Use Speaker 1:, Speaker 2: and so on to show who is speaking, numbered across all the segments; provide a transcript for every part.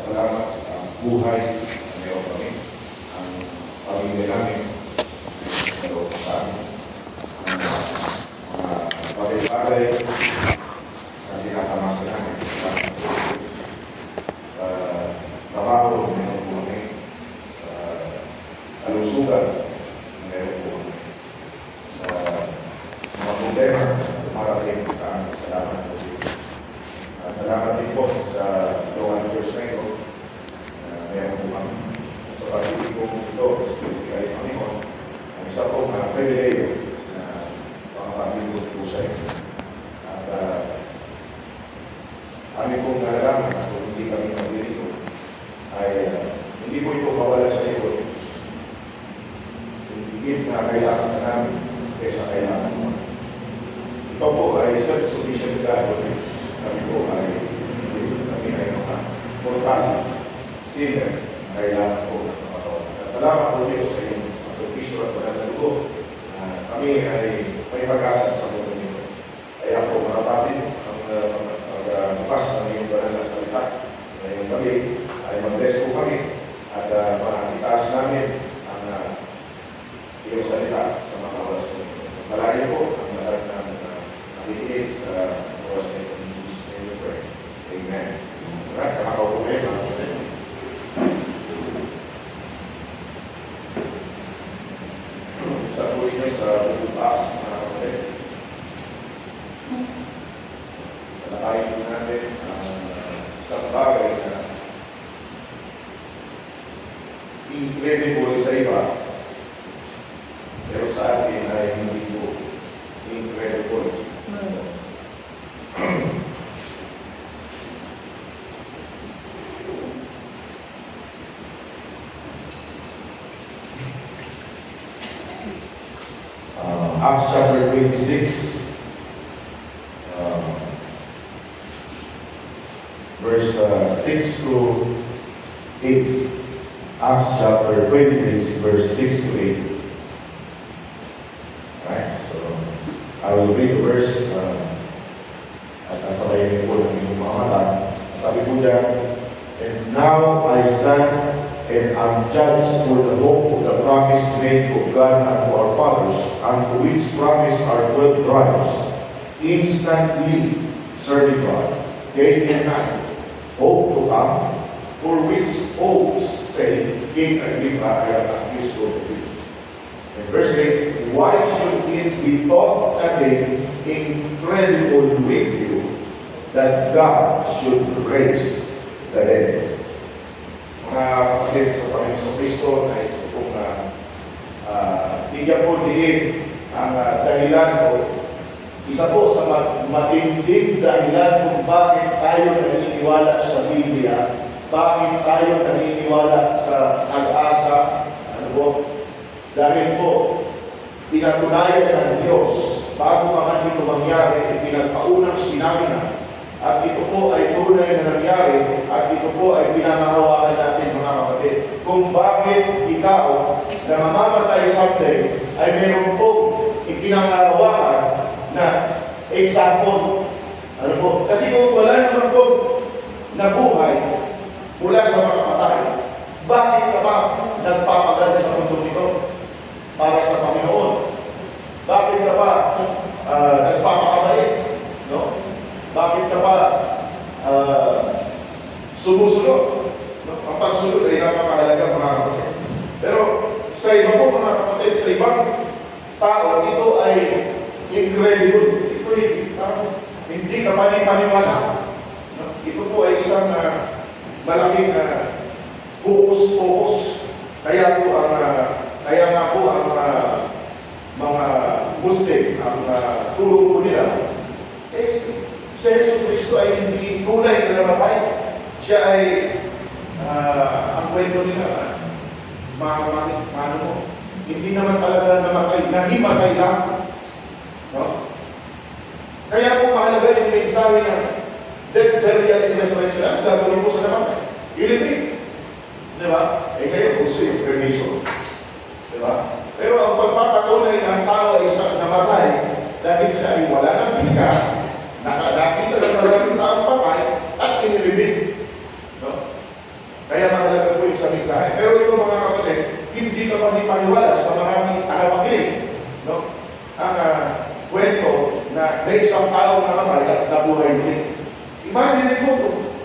Speaker 1: salamat buhay na meron kami. Ang pamilya namin ay meron sa amin. Ang mga bagay-bagay na tinatamasa namin sa trabaho na meron po kami, sa kalusugan na meron po kami, sa mga problema na dumarating sa amin. Salamat po. Salamat din po sa Local Church na ito. Meron po kami sa pag-ibig po ito, specifically Panginoon. Ang isa po na privilege na makapag-ibig po sa inyo. At amin pong nalalaman na kung hindi kami mag-ibig ay hindi po ito mawala sa iyo. Higit na kailangan na namin kaysa kailangan mo. Ito po ay self-sufficient God. Kami po ay mga mortal sinner na kailangan po ng kapatawaran. Salamat po Diyos sa inyo sa pagpiso at pananalugo. Kami ay may pag-asa sa mundo nito. Kaya po marapatin ang bukas ng iyong banal na salita. Ngayong gabi ay mag-bless po kami at itaas namin ang iyong salita sa mga oras nito. Malayo po ang lahat ng nakikinig sa oras nito. Amen. Alright, nakakaupo kayo. Sa tuloy nyo sa bukas, mga kapatid. Talakayin po natin ang isang bagay na incredible sa iba, pero sa atin ay hindi po incredible. Acts chapter 26, verse 6 to 8. Acts chapter 26, verse 6 to 8. Alright, so I will read the verse at nasabayin po ng inyong mga mata. Sabi po dyan, and now I stand and am judged for the hope of the promise made of God unto our fathers, unto which promise are 12 tribes, instantly serving God, day and night, hope to come, for which hopes say, King Agrippa, I am accused of this. And verse 8, why should it be thought again incredible with you that God should raise the dead? Mga kapatid sa Panginoon Kristo na isa pong bigyan po diin ang dahilan o isa po sa matinding dahilan kung bakit tayo naniniwala sa Biblia, bakit tayo naniniwala sa pag-asa. Ano po? Dahil po, pinatunayan ng Diyos bago pa man ito mangyari, pinagpaunang sinabi na. At ito po ay tunay na nangyari at ito po ay pinangahawakan natin mga kapatid. Kung bakit ikaw na mamamatay someday ay mayroon po ipinangahawakan na example. Ano po? Kasi kung wala naman po nabuhay mula sa mga patay, bakit ka ba nagpapagal sa mundo nito para sa Panginoon? Bakit ka ba nagpapakabait? No? Bakit ka ba sumusunod? Ang pagsunod ay napakahalaga mga kapatid. Pero sa iba po mga kapatid, sa ibang tao, ito ay incredible. Ito ay hindi ka panipaniwala. Ito po ay isang malaking focus. Kaya po kaya nga po ang mga Muslim, ang turo po nila, si Jesus Cristo ay hindi tunay na namatay. Siya ay, ang kwento nila, hindi naman talaga namatay, nahimatay lang. No? Kaya po mahalaga yung mensahe na death, burial, and resurrection. Gagawin po sa namatay. Ilipin. Di ba? Ngayon, gusto yung cremation. Di ba? Pero ang pagpapatunay ng tao ay namatay dahil siya ay wala ng pika, nakakita ng maraming taong patay at inilibig. No? Kaya mahalaga po yung sa mensahe. Pero ito mga kapatid, hindi ka panipaniwala sa maraming tagapaglig. No? Ang kwento na may isang taong namatay at nabuhay ulit. Imagine mo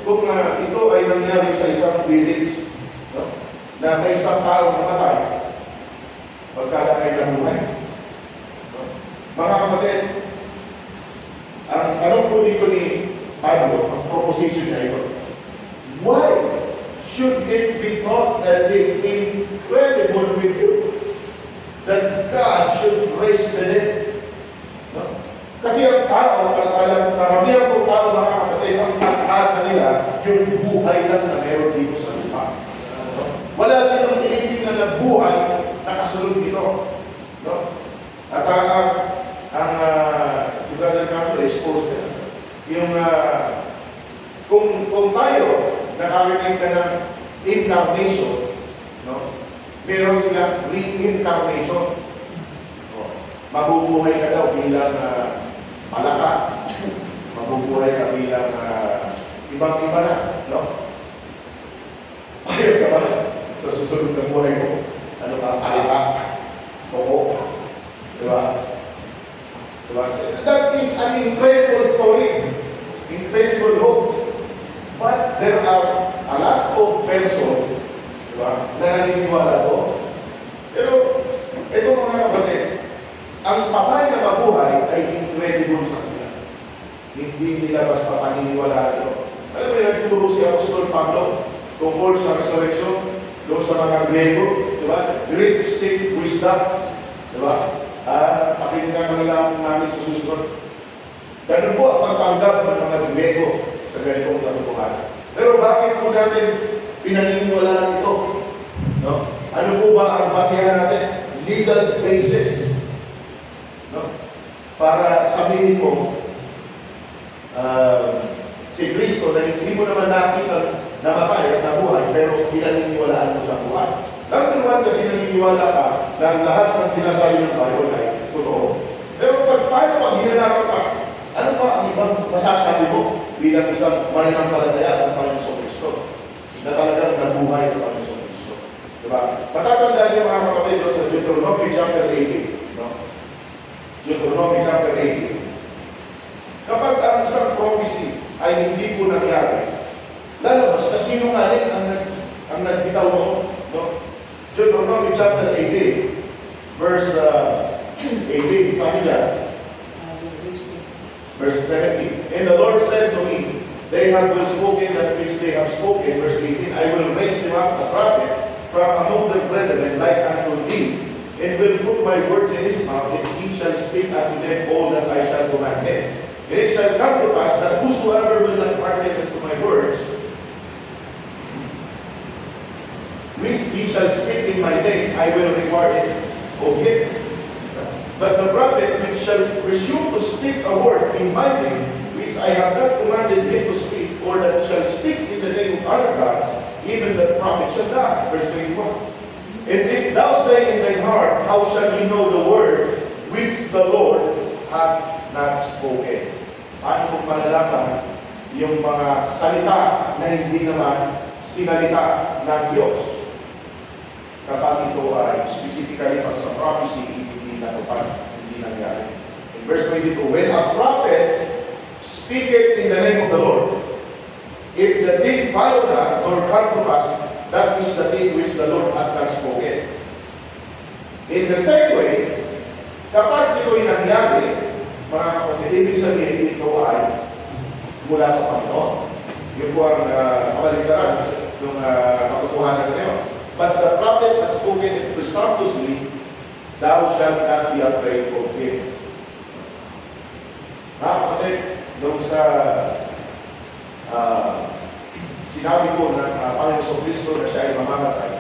Speaker 1: kung ito ay nangyari sa isang village, no? Na may isang taong namatay, pagkalakay ng buhay. No? Mga kapatid, ang tanong po dito ni Pablo, ang proposition niya ito, why should it be thought that it incredible with you that God should raise the dead? No? Kasi ang tao, karamihan po tao mga kapatid, ang pag-asa nila, yung buhay lang na meron dito sa lupa. No? Wala silang tinitingnan na buhay na kasunod dito. No? At ang Brother Carlo exposed na yung kung tayo nakarinig ka ng incarnation, no? Meron silang reincarnation. Oh, mabubuhay ka daw bilang malaka. Mabubuhay ka bilang ibang-iba na, no? Ayaw ka ba sa susunod na buhay mo? Ano ka? Alaka? Oo. Diba? Diba? That is an incredible story. Incredible hope. But there are a lot of person, diba, na naniniwala ko. Pero, ito mga kapatid, ang patay na mabuhay ay incredible sa kanila. Hindi nila basta paniniwala ito. Alam mo, nagturo si Apostol Pablo tungkol sa resurrection, doon sa mga Grego, diba? Great sick wisdom, diba? Pakinggan mo lang namin sa susunod. Ganun po ang pagtanggap ng mga Grego sa ganitong katotohanan. Pero bakit po natin pinaniniwalaan ito? No? Ano po ba ang basehan natin? Legal basis. No? Para sabihin mo, si Kristo na hindi mo naman nakita namatay at nabuhay, pero pinaniniwalaan mo sa buhay. Lang naman kasi naniniwala ka na lahat ng sinasabi ng Bible ay totoo. Pero paano pag hinanapan ka, ano ba ang ibang masasabi mo bilang isang mananampalataya ng Panginoon Kristo? Na talagang nabuhay ng Panginoon Kristo. Diba? Matatandaan niyo mga kapatid sa Deuteronomy chapter 18. No? Deuteronomy chapter 18. Kapag ang isang prophecy ay hindi po nangyari, lalabas na sinungaling ang nagbitaw mo. No? Deuteronomy chapter 18, verse 18, sabi niya, verse 17. And the Lord said to me, they have well spoken that which they have spoken. Verse 18, I will raise them up a prophet from among the brethren like unto thee, and will put my words in his mouth, and he shall speak unto them all that I shall command them. And it shall come to pass that whosoever will not hearken unto my words, which he shall speak in my name, I will reward it of him. But the prophet which shall presume to speak a word in my name, which I have not commanded him to speak, or that shall speak in the name of other gods, even the prophet shall die. Verse 21. And if thou say in thine heart, how shall ye know the word which the Lord hath not spoken? Paano kung malalaman yung mga salita na hindi naman sinalita ng Diyos? Kapag ito ay specifically pag sa prophecy, hindi natupad, hindi nangyari. In verse 22, when a prophet speaketh in the name of the Lord, if the thing follow not, or come to pass, that is the thing which the Lord hath not spoken. In the same way, kapag ito'y nangyari, mga kapatid, ibig sabihin ito ay mula sa Panginoon. Yun po ang kabaligtaran ng katotohanan ngayon. But the prophet has spoken presumptuously, thou shalt not be afraid of him. Mga kapatid, doon sa sinabi ko ng Panginoon Kristo na siya ay mamamatay.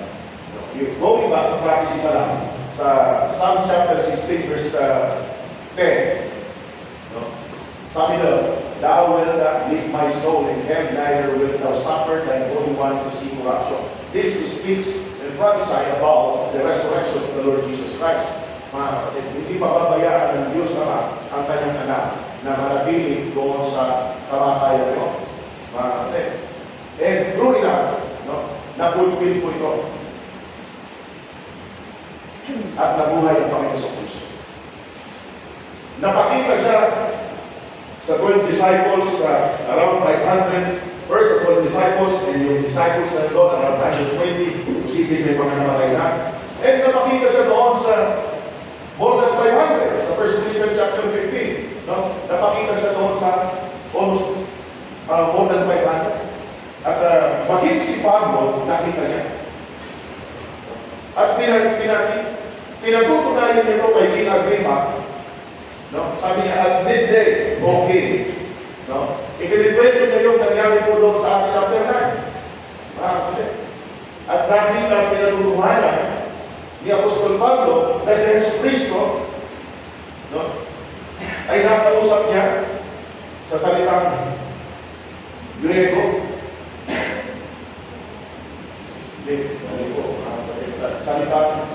Speaker 1: Going back sa prophecy pa lang, sa Psalms chapter 16 verse 10, no? Sabi doon, thou wilt not leave my soul in hell, neither wilt thou suffer thine Holy One to see corruption. This speaks and prophesy about the resurrection of the Lord Jesus Christ. Mga kapatid, hindi pababayaan ng Diyos Ama ang kanyang anak na manatili doon sa kamatayan mo. Mga kapatid. And true enough, no, napulpil po ito. At nabuhay ang Panginoon sa Kristo. Napakita siya sa 12 disciples, around 500, first of all disciples, and yung disciples na doon, around 120, isipin may mga namatay na. And napakita siya doon sa more than 500, sa 1 Corinthians chapter 15. No? Napakita siya doon sa almost more than 500. At maging si Pablo, nakita niya. At pinatutunayan nito kay King Agrippa. No? Sabi niya, at midday, okay. No? Ikinikwento niya yung nangyari po doon sa Acts chapter 9. At nakita, pinatutuhanan ni Apostol Pablo na si Jesus Cristo, no? Ay nakausap niya sa salitang Grego. Sa salitang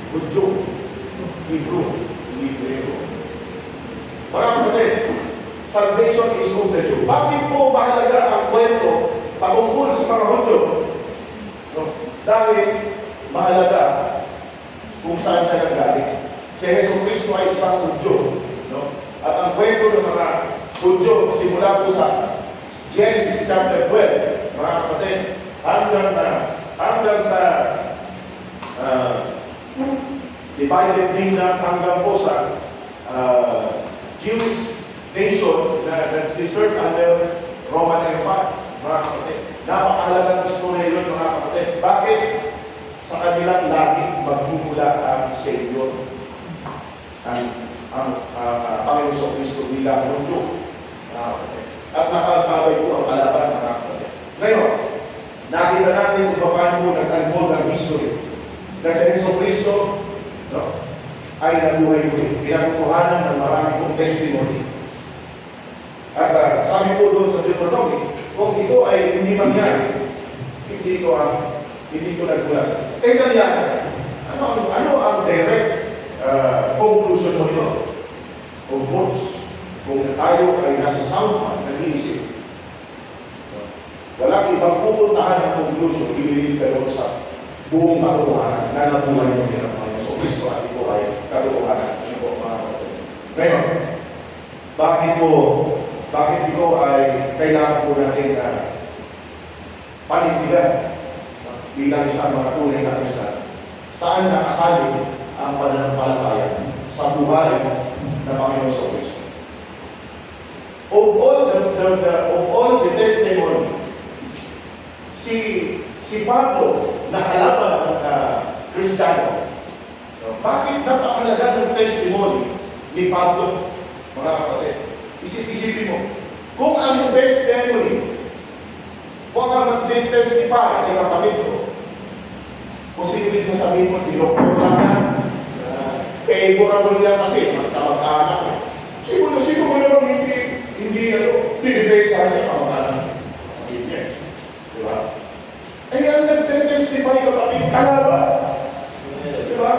Speaker 1: Hudyo, Hebrew, hindi Grego. Mga kapatid, salvation is of the Jew. Bakit po mahalaga ang kwento patungkol sa mga Hudyo? No? Dahil mahalaga kung saan siya nanggaling. Si Jesus Cristo ay isang Hudyo. No? At ang kwento ng mga Hudyo, simula po sa Genesis chapter 12, mga kapatid, hanggang sa divided kingdom, hanggang po sa Jewish nation na nag-serve under Roman Empire, mga kapatid. Napakahalagang istorya yun, mga kapatid. Bakit? Sa kanilang laging magmumula ang Savior, ang Panginoon sa Kristo bilang Hudyo. At nakakabay po ang kalaban, mga kapatid. Ngayon, nakita natin kung paano po nag-unfold ang history na si Jesu Cristo, no, ay nabuhay po. Pinatutuhanan ng marami pong testimony. At sabi po doon sa Deuteronomy, kung ito ay hindi mangyari, hindi ito nagmula. Eh ganyan, ano ang direct conclusion mo nito? Of course, kung tayo ay nasa sound mind, nag-iisip, walang ibang pupuntahan ng conclusion, ililid ka doon sa buong katotohanan na nabuhay ng Panginoon. So, Kristo at ito ay katotohanan. Ano po, mga kapatid? Ngayon, bakit ito ay kailangan po natin panindigan bilang isang mga tunay na Kristiyan? Saan nakasali ang pananampalataya sa buhay ng Panginoon sa Kristo? Of all the testimony, si Pablo na kalaban ng Kristiyano, bakit napakalaga ng testimony ni Pablo, mga kapatid? Isip-isipin mo, kung ang testimony, kung ang mag-testify ay kapatid ko, posibleng sasabihin mo, dinoktor lang yan, favorable yan kasi, magkamag-anak. Sino mo naman hindi dinibesahan niya kamag-anak? Hindi. Diba? Ay, ang nag-testify kapatid, kalaban. Diba?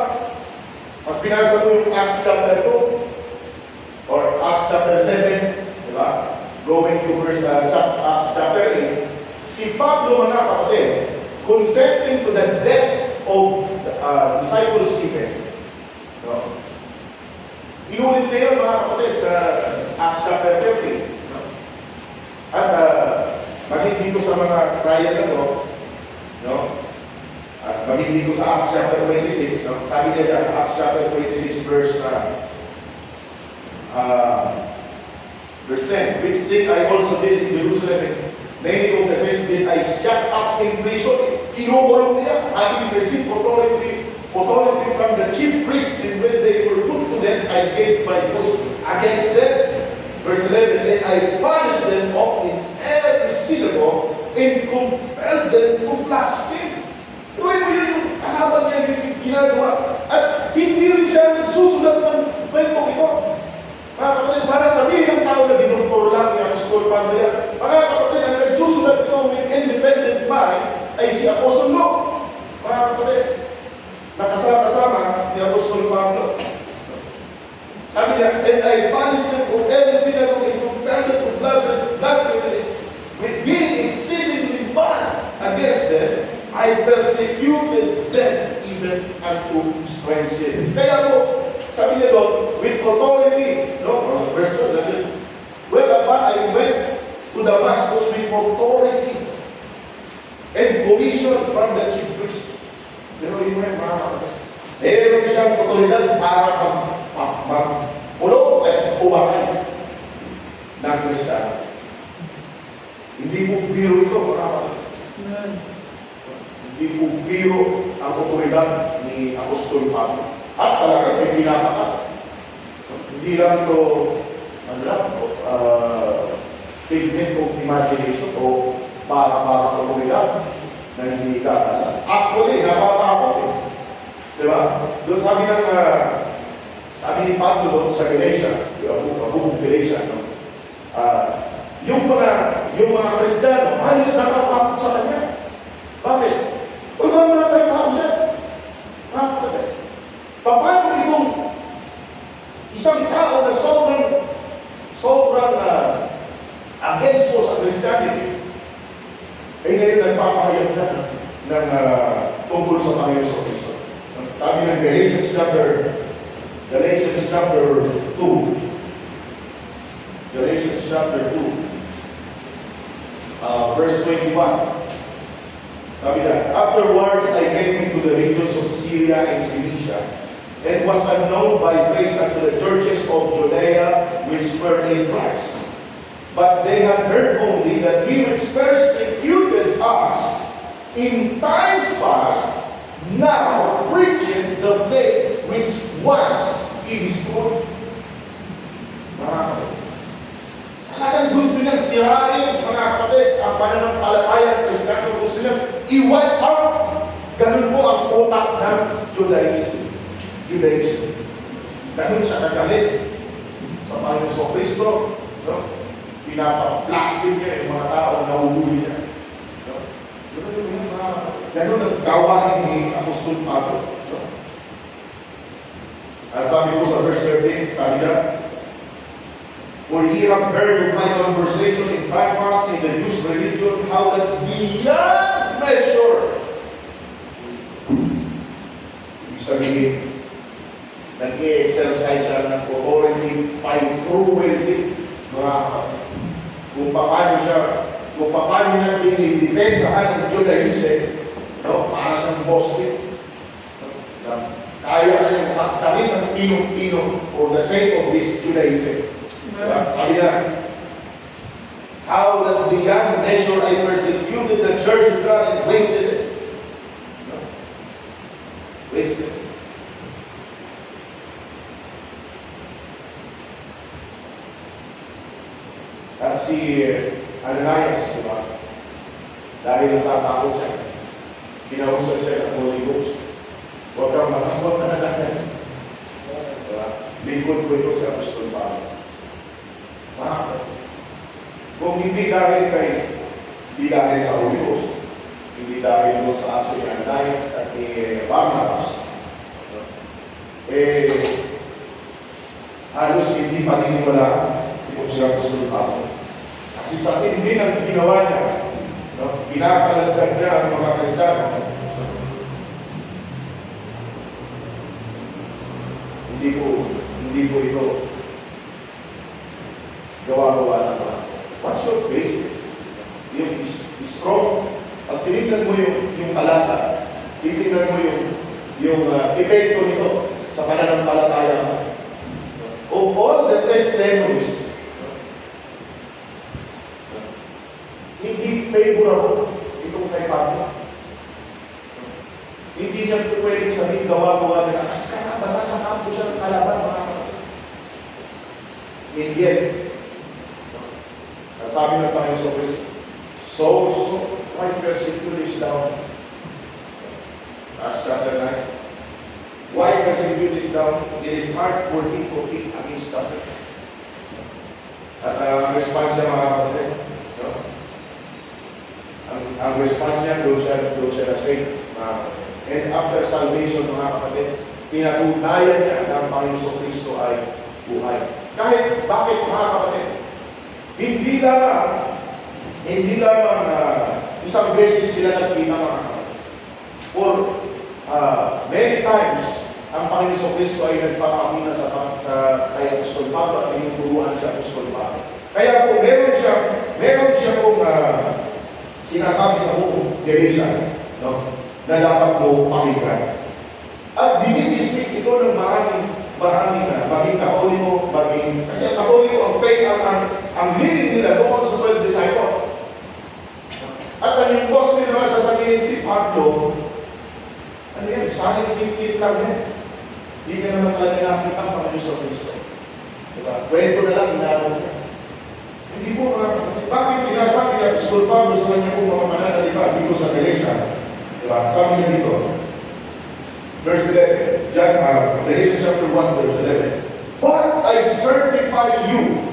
Speaker 1: Pag pinasa mo yung Acts chapter 2 or Acts chapter 7, diba? Going to Acts chapter 8, si Pablo, mga kapatid, consenting to the death of disciple Stephen. No? Inulit na yun, mga kapatid, sa Acts chapter 13. No? At maging dito sa mga trial na to, no? At maging dito sa Acts chapter 26, no? Sabi niya dyan, Acts chapter 26, verse 10. Which thing I also did in Jerusalem, many of the saints did I shut up in prison. Kinukulong niya, having received authority from the chief priest, and when they were put to death, I gave my voice against them. Verse 11, and I punished them all in every synagogue and compelled them to blaspheme. Tuloy mo yun yung kalaban niya ginagawa. At hindi rin siya nagsusulat ng kwentong ito. Mga kapatid, para sabihin ng tao na dinuktor lang niya, Apostol Pablo yan. Mga kapatid, ang nagsusulat ito with independent mind ay si Apostol Luke. Mga kapatid, nakasama ni Apostol Pablo. Sabi niya, and I punished them for every synagogue and compelled them to blaspheme with being exceedingly bad against I persecuted them even unto strange cities. Kaya po, sabi niya doon, with authority, no? Verse 2, whereupon I went to Damascus with authority and commission from the chief priest. Pero yun mo yung mga kapatid. Meron siyang otoridad para magpulong at umakay ng Kristiyano. Hindi po biro ito, mga kapatid. Hindi po biro ang otoridad ni Apostol Pablo. At talaga may pinapakat. Hindi lang ito, ano lang, figment of imagination o para sa otoridad na hindi kakala. Actually, napatakot eh. Diba? Doon sabi ni Pablo doon sa Galatia, yung Galatia, no? Yung mga Kristiyano, ano siya nakatakot sa kanya? Bakit? Huwag naman na tayo tao siya. Paano itong isang tao na sobrang against mo sa Christianity, ay ngayon nagpapahayag na ng tungkol sa Panginoon sa Kristo. Sabi ng Galatians chapter 2. Galatians chapter 2. Verse 21. Sabi na, afterwards I came into the regions of Syria and Cilicia, and was unknown by grace unto the churches of Judea which were in Christ. But they had heard only that he which persecuted us in times past, now preaching the faith which once he destroyed. Talagang gusto niyang sirain, mga kapatid, ang pananampalataya ng Kristiyano. Gusto niyang i-wipe out. Ganun po ang utak ng Judaism. Ganun siya kagalit sa Panginoon sa Kristo. No? Pinapa-plastic niya yung mga tao na nahuhuli niya. No? Ganun ang gawain ni Apostol Pablo. No? At sabi ko sa verse 13, sabi niya, for ye have heard of my conversation in time past in the Jewish religion, how that beyond measure, ibig sabihin, nag-i-exercise siya ng authority by cruelty, mga kung paano niya dinidepensahan ng Judaism, no? Para sa Muslim, kaya kanyang magtarin ng pinong-pino for the sake of this Judaism. Sabi na, how that beyond measure I persecuted the church of God and wasted it. Wasted it. At si Ananias, diba? Dahil natatakot siya, kinausap siya ng Holy Ghost. Huwag kang matakot na Ananias. Diba? Lingkod ko ito sa Apostol Pablo. Kung hindi dahil sa Holy Ghost, hindi dahil mo sa action ni Ananias at ni Barnabas, halos hindi paniniwala kung siya Apostol Pablo. Kasi sa hindi ng ginawa niya, no? Pinakalagdag niya ang mga Kristiyano. Hindi po ito gawa-gawa na ba? What's your basis? Yung strong. Pag tinignan mo yung talata, titignan mo yung epekto nito sa pananampalataya mo. Of all the testimonies, hindi favorable itong kay Pablo. Hindi niya ito pwedeng sabihin gawa-gawa na as ka na ba nasa kampo siya ng kalaban, mga kapatid. Hindi yan. Sabi ng Panginoon sa Kristo, so why persecute thou? Acts chapter 9. Why persecute thou? It is hard for thee to kick against the faith. At ang response niya, mga kapatid, no? Ang response niya, doon siya na-say. And after salvation, mga kapatid, pinatunayan niya na ang Panginoon sa Kristo ay buhay. Kahit bakit, mga kapatid, hindi lamang isang beses sila nagkita, mga kapatid. For many times, ang Panginoon Kristo ay nagpapakita sa kay Apostol Pablo at tinuturuan si Apostol Pablo. Kaya po, meron siya pong sinasabi sa buong Galatia, no, na dapat mo pakinggan. At dinidismiss ito ng maraming maging Katoliko, kasi ang Katoliko, ang leading nila doon sa 12 disciples. At ang yung boss nila sasabihin si Pablo, ano yan, saling tip-tip lang yan. Hindi ka naman talaga nakita ang Panginoon sa Kristo. Diba? Kwento na lang, inabot niya. Hindi po, bakit sinasabi na Apostol Pablo sa kanya pong mga mananalita dito sa Galatia? Diba? Sabi niya dito, verse 11, Galatians chapter 1, verse 11. But I certify you,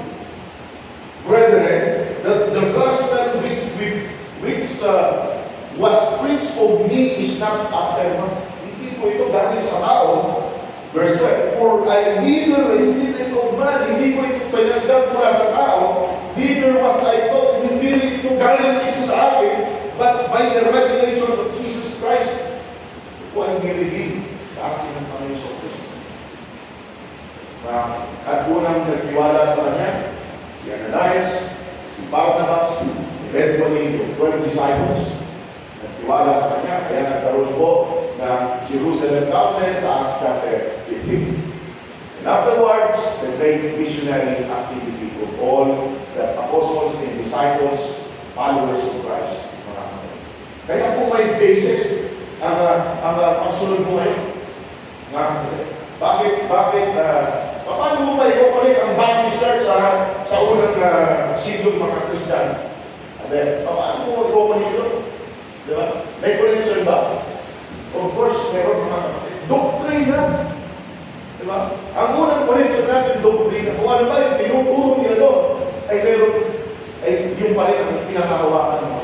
Speaker 1: brethren, that the gospel which was preached of me is not after man. Hindi po ito galing sa tao. Verse 12, for I neither received it of man, hindi ko ito pinagdag mula sa tao, neither was I taught, hindi rin ito galing mismo sa akin, but by the revelation of Jesus Christ, ito ay nirigin sa akin ng Panginoon sa Kristo. At unang nagtiwala sa kanya, si Ananias, si Barnabas, eventually yung 12 disciples, nagtiwala sa kanya, kaya nagkaroon po ng Jerusalem Council sa Acts chapter 15. And afterwards, the great missionary activity of all the apostles and disciples, followers of Christ. Kaya po may basis ang pagsunod mo ngayon. Paano mo ba i-connect ang Baptist Church sa unang siglong mga Kristiyano? Paano mo i-connect ito? Diba? May connection ba? Of course, meron mga doktrina. Diba? Ang unang connection natin, doktrina. Kung ano ba yung tinuturo nila doon, ay meron, ay yung pa rin ang pinakahawakan mo.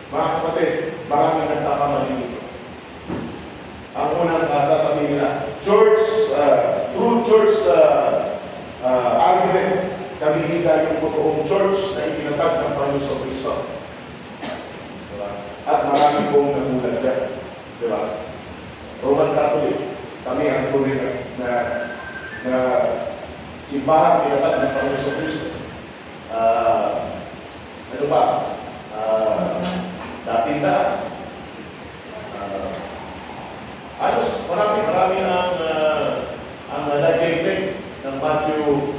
Speaker 1: Mga kapatid, maraming nagkakamali dito. Ang unang sasabihin nila, true church argument, kamihigan yung totoong church na itinatag ng Panginoon sa Kristo. Diba? At marami pong nagulat dyan. Diba? Roman Catholic, kami ang tuloy na simbahan itinatag ng Panginoon sa Kristo. Ano ba? Dating daan. Marami ang nag-take ng Matthew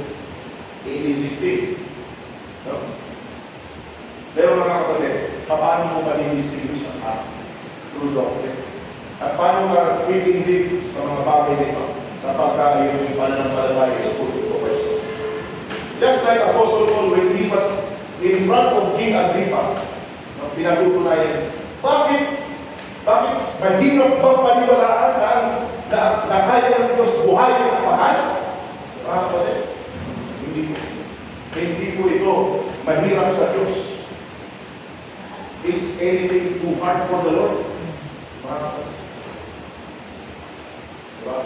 Speaker 1: 18:16. No? Pero mga kapatid, paano mo ma-distinguish ang true doctrine? At paano ka titindig sa mga bagay nito kapag yung pananampalataya is fully professional? Just like Apostle Paul, when he was in front of King Agrippa, pinatutunayan, bakit mahirap bang paniwalaan na kaya ng Diyos buhayin ang mahal? Mga kapatid, hindi po ito mahirap sa Diyos. Is anything too hard for the Lord? Mga kapatid. Diba?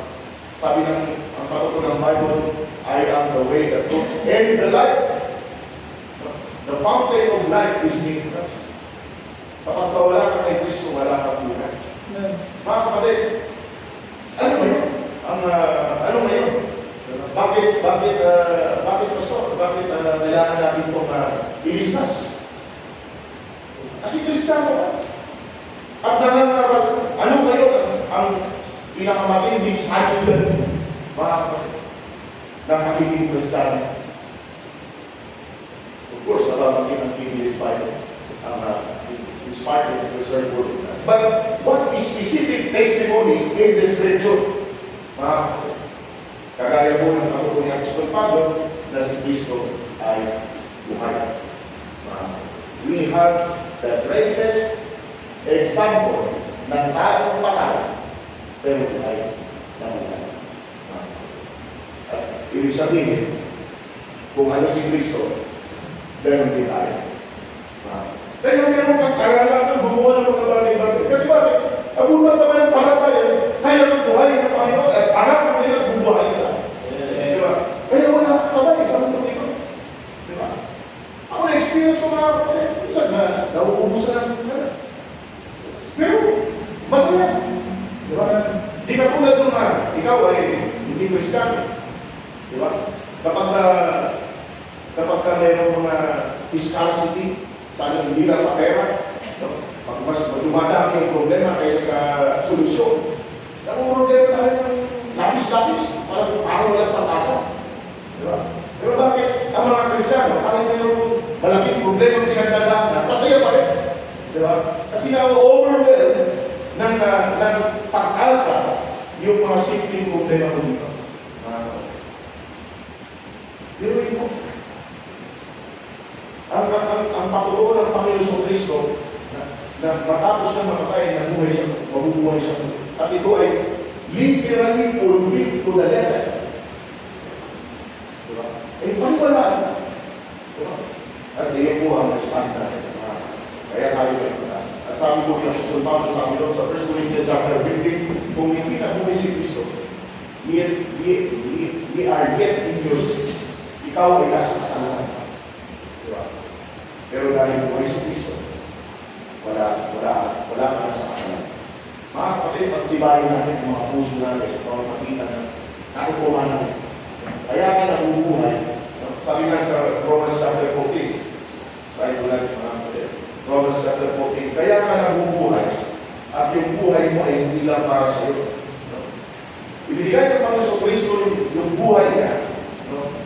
Speaker 1: Sabi ang patutunan ng Bible, I am the way, the truth, and the life. The fountain of life is in Christ. Kapag wala ka kay Kristo, wala kang buhay. Mga kapatid, ano ba yun? Ano ba yun? Bakit pastor? Bakit kailangan natin itong i-discuss? Kasi Kristiyano ka. At nangangaral, ano ba yun? Ang pinakamatinding saludan, mga kapatid, ng magiging Kristiyano. Of course, nababanggit ang English Bible, ang inspired and preserved word. But what is specific testimony in the Scripture? Kagaya po ng patutunan ni Apostol Pablo na si Kristo ay buhay. We have the greatest example ng taong patay pero buhay na buhay. At ibig sabihin, kung ano si Kristo, meron din tayo. Kaya meron kang karalaman gumawa ng mga bagay-bagay. Kasi bakit? Abutan pa ng pahatay, kaya ng buhay ng Panginoon at anak mo nila bubuhay nila. Diba? Kaya wala kang kamay sa mundo nito. Diba? Ako na-experience ko mga kapatid. Isang na nauubusan ng mga. yan. Di ba? Di ka tulad nung ikaw ay hindi Kristiyano. Di ba? Kapag ka mayroong mga scarcity, sana hindi lang sa pera, pag mas dumadami yung problema kaysa sa solusyon, ang problema tayo ng labis-labis, parang walang pag-asa. Di ba? Pero bakit ang mga Kristiyano, kahit mayroong malaking problema ng pinagdadaanan, masaya pa rin. Di ba? Kasi na-overwhelm ng pag-asa yung mga simpleng problema ko dito. Pero ito, ang patuloy ng Panginoon Kristo na matapos na mamatay, mabubuhay siya. At ito ay literally fulfilled to the letter. Diba? Eh, paniwalaan. Diba? At iyon po ang standard. Kaya tayo ay pagkasa. At sabi po yung Apostol Pablo, sabi doon sa 1 Corinthians chapter 15, kung hindi na buhay si Kristo, we are yet in your sins. Ikaw ay nasa kasalanan. Diba? Pero dahil buhay si Kristo, wala ka na sa kasalanan. Mga kapatid, pagtibayin natin ang mga puso natin sa pamamagitan ng natutuhan natin. Kaya ka nabubuhay. Sabi nga sa Romans chapter 14, sa ito lang mga kapatid, Romans chapter 14, kaya ka nabubuhay at yung buhay mo ay hindi lang para sa iyo. Ibigay ng Panginoon sa Kristo yung buhay niya,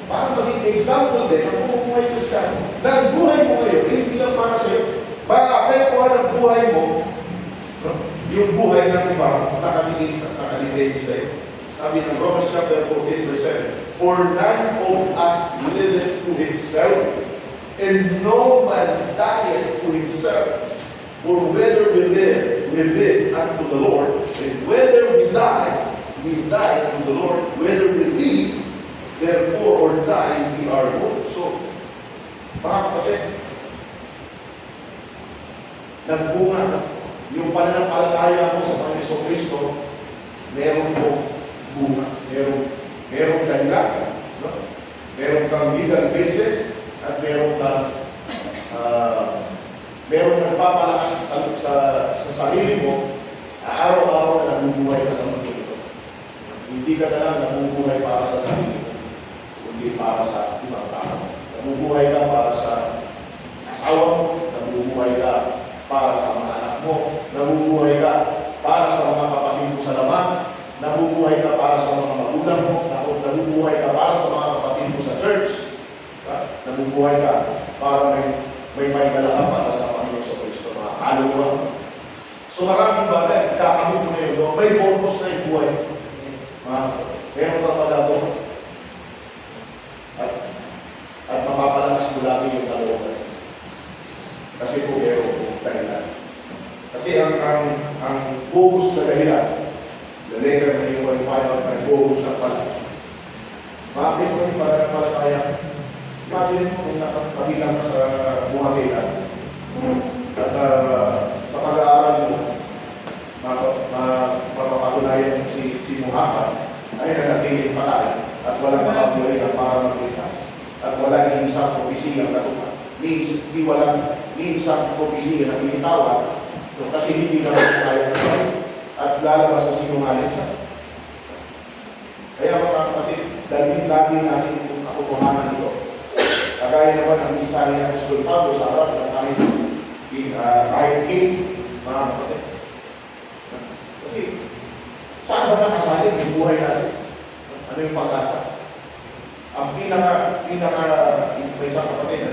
Speaker 1: para maging example din ng bumubuhay Kristiyano. Na ang buhay mo ngayon, hindi lang para sa iyo. Baka apektuhan ang buhay mo, yung buhay ng iba, nakalitin sa iyo. Sabi ng Romans chapter 14, verse 7, for none of us liveth to himself, and no man dieth to himself. For whether we live unto the Lord, and whether we die unto the Lord. Whether we live, therefore, or die, we are Lord. So, mga kapatid, nagbunga yung pananampalataya mo sa Panginoon Kristo, meron po bunga. Meron dahilan. No? Meron kang legal basis at meron kang papalakas sa sarili mo araw-araw na nabubuhay ka sa mundo ito. Hindi ka na lang nabubuhay para sa sarili mo, kundi para sa ibang tao. Nabubuhay ka para sa asawa mo, nabubuhay ka para sa mga anak mo, nabubuhay ka para sa mga kapatid mo sa laman, nabubuhay ka para sa mga magulang mo, nabubuhay ka para sa mga kapatid mo sa church, nabubuhay ka para may dala ka para sa Panginoon sa Kristo, mga kaluluwa. So maraming bagay, kakamit mo na yun, may purpose na yung buhay. Meron kang magagawa. At mapapalakas mo lagi yung kalooban. Kasi po meron po dahilan. Kasi ang focus na dahilan, the letter na yung qualified ay focus na pala. Bakit mo yung pananampalataya? Imagine mo kung nakapagilang sa buhatilan. At sa pag-aaral mo, mapapatunayan mo si Muhammad ay nanatiling patay at walang makabuhay na para magligtas. At walang isang propesiyang natupad. Ni isang propesiya na pinitawad kasi hindi naman kaya na at lalabas na sinungaling siya. Kaya mga kapatid, dalhin lagi natin itong katotohanan ito. Kagaya naman ang isa ni Apostol Pablo sa harap ng kahit king, mga kapatid. Kasi, saan ba nakasalit yung buhay natin? Ano yung pag-asa? Ang may isang kapatid,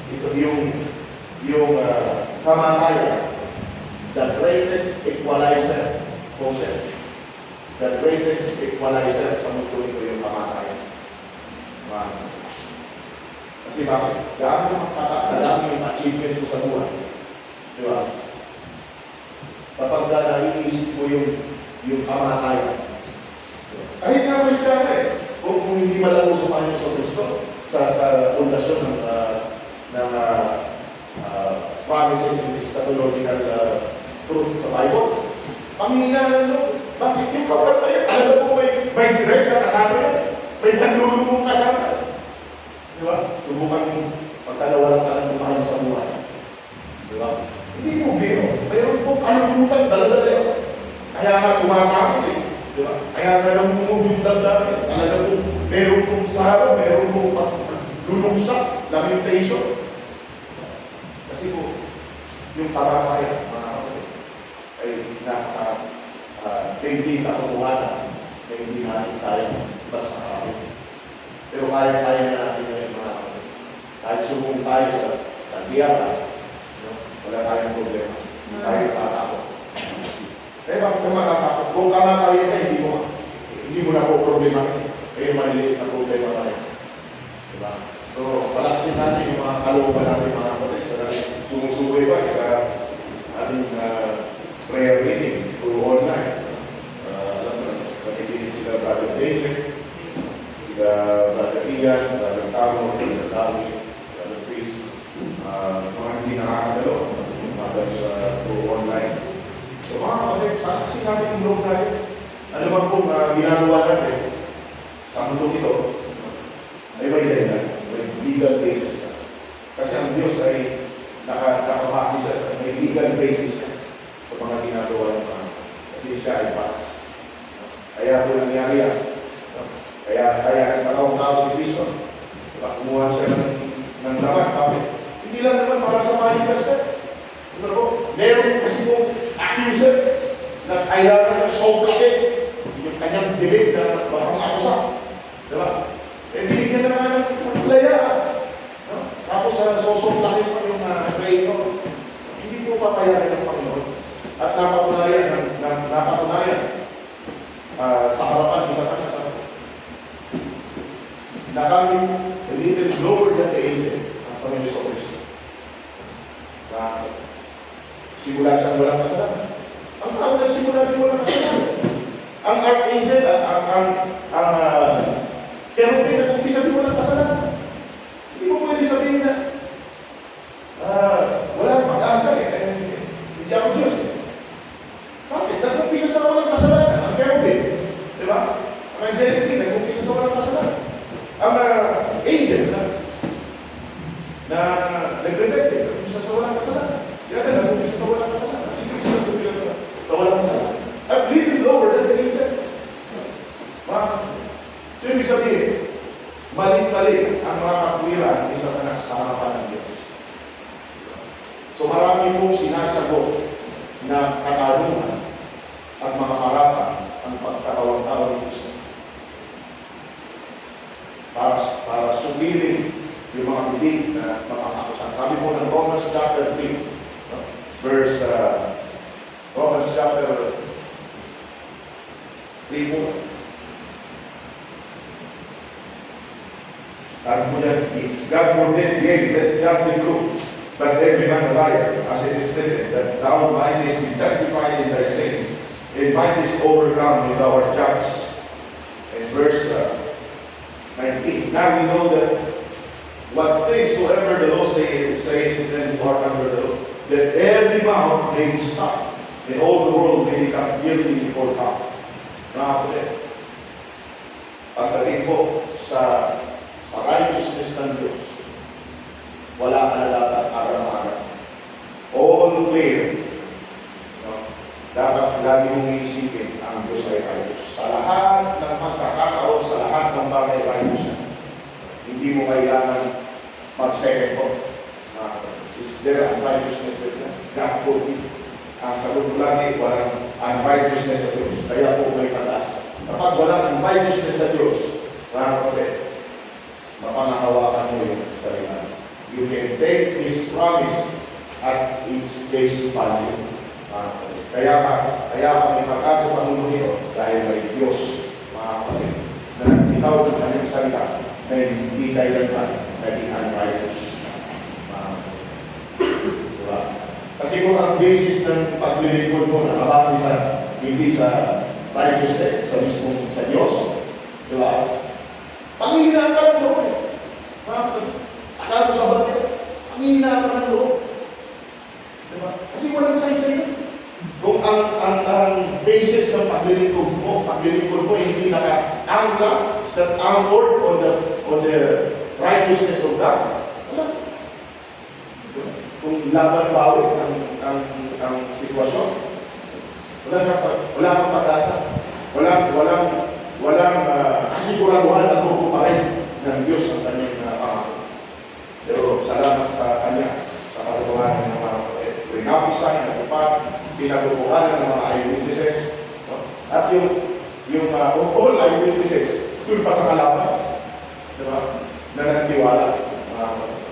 Speaker 1: ito yung kamatayan, the greatest equalizer concept. The greatest equalizer sa mundo ito yung kamatayan. Kasi bakit? Gaano makakadalami yung achievement ko sa buhay. Di ba? Kapag naiisip mo yung kamatayan. Kahit na Kristiyano kung hindi malago sa Panginoon sa Kristo, sa pundasyon ng promises in eschatological truth sa Bible, pamilinaran nyo. Bakit yung kapatid? Alam mo may direct na kasama yan. May panlulubong kasama. Di ba? Subukan pagkalawalan ka ng Panginoon sa buhay. Di ba? Hindi mo biro. Mayroon pong kaluputan, dala-dala. Kaya nga tumatapos eh. Di ba? Kaya nga namumog yung damdamin. Talaga po, meron pong sara, meron pong lunuksak, lamentation. Kasi po, yung paramaya, mga kapatid, ay hindi katotohanan na hindi natin tayo basta makakapit. Pero kaya-kaya na natin ngayon, mga kapatid. Kahit sumong tayo sa biyara, wala tayong problema. Hindi tayo natatakot. Eh, bakit ka matatakot? Kung kamatayin ka, hindi mo na po problema. Eh, maliliit na problema tayo. Diba? So, palaksin natin yung mga kalooban natin, mga kapatid. Sumusuboy ba sa ating prayer meeting through online? Alam mo, patitigil sila Brother David, sila Brother Ian, Brother Tamo, Brother Dawi, Brother Chris, mga hindi nakakadalo, mga sa through online. So mga kapatid, kasi natin yung loob natin. Ano man pong ginagawa natin sa mundo ito, ay may dahilan, may legal basis ka. Kasi ang Diyos ay nakabase siya, may legal basis siya sa mga ginagawa ng mga. Kasi siya ay patas. Kaya ito nangyari yan. Kaya nagtakaw tao si Kristo. Kumuha siya ng laman. Bakit? Hindi lang naman para sa maligas ka. Meron kasi mong accuser na kailangan na sobrahin yung kanyang dilig na bakang akusa. Diba? Eh, binigyan na nga ng playaan. Tapos sosobrahin pa yung reino. Hindi po papayagan ng Panginoon. At napatunayan sa harapan isa ka na sa nakahing a little lower than the angel ang Panginoon sa Kristo. Simula siyang walang kasalanan. Ang tao nagsimula din walang kasalanan. Ang archangel at ang cherubim nag-umpisa din walang kasalanan. Hindi mo pwede sabihin na wala pag-asa eh. Hindi ako Diyos eh. Bakit? Nag-umpisa sa walang kasalanan. Ang cherubim. Diba? Ang angelic din nag-umpisa sa walang kasalanan. Ang angel na nag-rebelde nag-umpisa sa walang kasalanan. Sila na nag-umpisa sa walang kasalanan. Si Kristo nag-umpisa sa walang kasalanan. At little lower than the angel. So ibig sabihin, mali-mali ang mga kapwiran ni Satanas sa harapan ng Diyos. So marami pong sinasagot na katanungan at mga paratang ang pagkatawang-tawang ni Kristo. Para sumilin yung mga bibig na mapakakusan. Sabi po ng Romans chapter 3, verse, Romans chapter 3 po. Sabi po niya, if God ordained gain, let God be true. But every man a liar, as it is written, that thou mightest be justified in thy sins, and mightest overcome with our judge. And verse 19. Now we know that what things soever the law says to them who are under the law, that every mouth may be stopped, and all the world may become guilty before God. Mga kapatid, pagdating po sa righteousness ng Diyos, wala ka na dapat aram-aram. All clear. No? Dapat lagi mong iisipin ang Diyos ay righteous. Sa lahat ng pagkakataon, sa lahat ng bagay righteous. Hindi mo kailangan mag-second po. Is there unrighteousness with God? God will be. Ang sagot ko lagi, walang unrighteousness sa Diyos. Kaya po may pag-asa. Kapag walang unrighteousness sa Diyos, mga kapatid, mapangakawakan mo yung sarili. You can take His promise at its face value. Kaya kami pag-asa sa mundo nito dahil may Diyos, mga kapatid, na itaw ng kanyang salita na hindi kailanman naging unrighteous. Diba? Kasi kung ang basis ng paglilingkod mo nakabase sa hindi sa righteousness, sa mismong sa Diyos, diba? Panghinaan ka ng loob eh. Akala mo sa bagay, panghinaan ka ng loob. Diba? Kasi walang say-say. Kung ang basis ng paglilingkod mo hindi naka-angla sa anchored on the righteousness of God. Wala. Kung laban bawi ang sitwasyon. Wala kang pag-asa. Walang kasiguraduhan na tutuparin ng Diyos ang kanyang pangako. Pero salamat sa Kanya, sa katotohanan ng mga kapatid. Rinapisan, natupad, pinagubuhanan ng mga eyewitnesses. No? At yung all eyewitnesses, doon pa sa kalaban, diba? Na nagtiwala.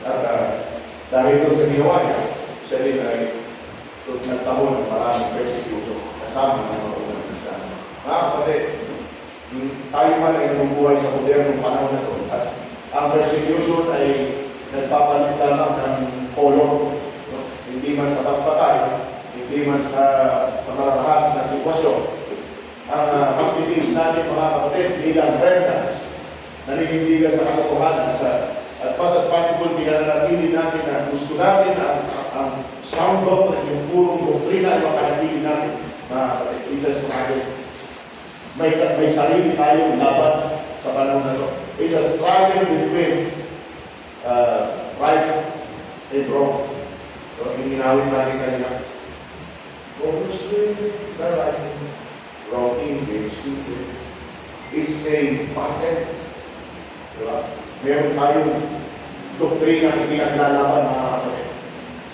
Speaker 1: At dahil doon sa ginawa niya, siya din ay nagtamo ng maraming persecution kasama ng mga unang Kristiyano. Mga kapatid, tayo man ay nabubuhay sa modernong panahon na ito. At ang persecution ay nagpapalit lamang ng kolor. No? Hindi man sa pagpatay, hindi man sa mararahas na sitwasyon. Ang pagtitiis natin mga kapatid bilang remnants, naninindigan sa katotohanan, as fast as possible, pinanatili natin na gusto natin ang sound doctrine, yung purong doktrina ay mapanatili natin. Isa struggle. May sarili tayong laban sa panahon na ito. It's a struggle between right and wrong. So, yung ginawin natin kanina. Obviously, the right and wrong English, it's a battle. Diba? Meron tayong doktrina na pinaglalaban mga kapatid.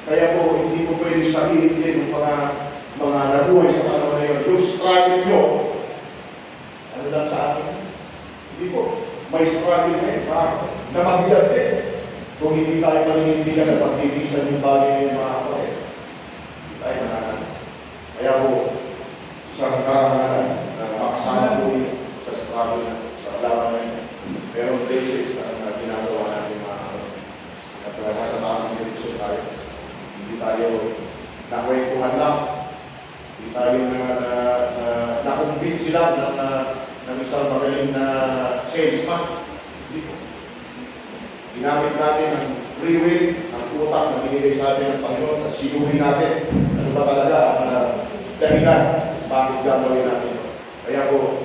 Speaker 1: Kaya po, hindi po pwede sabihin din ng mga nabuhay sa panahon na yun. Yung struggle nyo, ano lang sa akin? Hindi po. May struggle na yun, na mabigat din. Kung hindi tayo maninindigan na pagtitisan yung bagay na yun mga kapatid, hindi tayo mananan. Kaya po, isang karangalan na makasama po yun sa struggle na, sa laban na yun. Pero basis na ginagawa natin mga kapatid. At nasa tamang direksyon tayo. Hindi tayo nakwentuhan lang. Hindi tayo nakumbinsi lang ng isang magaling na salesman. Hindi po. Ginamit natin ang free will, ang utak na binigay sa atin ng Panginoon at sinuhin natin ano ba talaga ang dahilan bakit gagawin natin ito. Kaya po,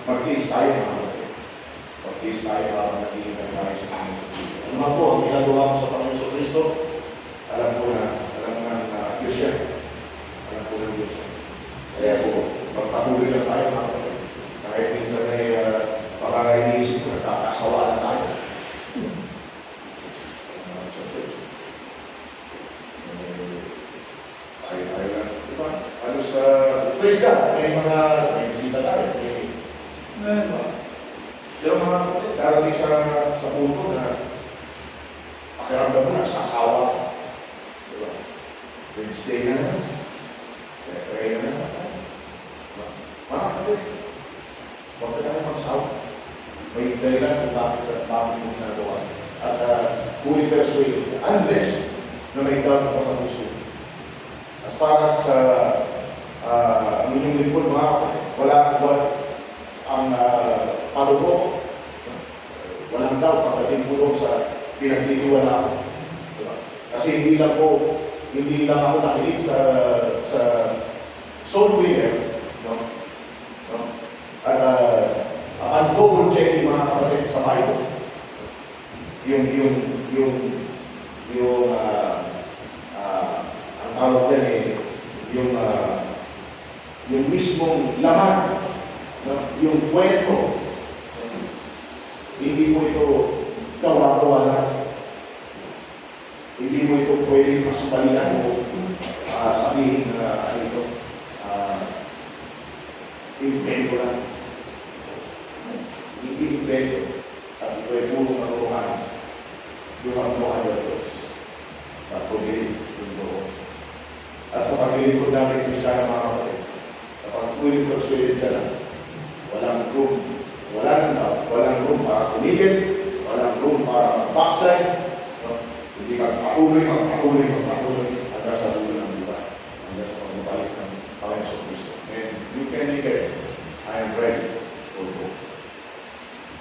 Speaker 1: mag-tiis tayo mga kapatid. Mag-tiis tayo para magiging tayo sa Panginoon sa Kristo. Ano man po ang ginagawa mo sa Panginoon sa Kristo, alam mo na Diyos siya. Alam po ng Diyos siya. Kaya po, magpatuloy lang tayo mga kapatid. Kahit minsan ay baka iniisip ko na kakasawaan tayo. Sa church. Tayo lang. Diba? Ano sa place ka? May bisita tayo. Pero mga kapatid, darating sa punto na pakiramdam mo na, sasawa ka. Diba? Wednesday na naman. Pray na naman. Mga kapatid, huwag ka tayo magsawa. May dahilan kung bakit mo ginagawa. At fully persuaded, unless na may doubt pa sa puso. As far as ang inyong lingkod mga kapatid, wala ang palubo. Walang doubt pagdating po sa pinagliliwala ko. Diba? Kasi hindi lang ako nakilig sa soul winner, no? At ang double checking mga kapatid sa Bible. Ang tawag yan yung mismong laman, no? Yung kwento. Hindi mo ito gawa-gawa lang. Hindi mo ito pwedeng masupalitan mo sabihin na invento lang. Hindi invento. At ito ay puro katotohanan. Yung katotohanan ng Diyos. Pagpulitin yung Diyos. At sa paglilingkod natin Kristiyano mga kapatid, kapag fully persuaded ka na, walang room para kumigil, walang room para backside. Hindi ka patuloy hanggang sa dulo ng buhay, hanggang sa pagbabalik ng Panginoon sa Kristo. And you can make it. I am ready for go.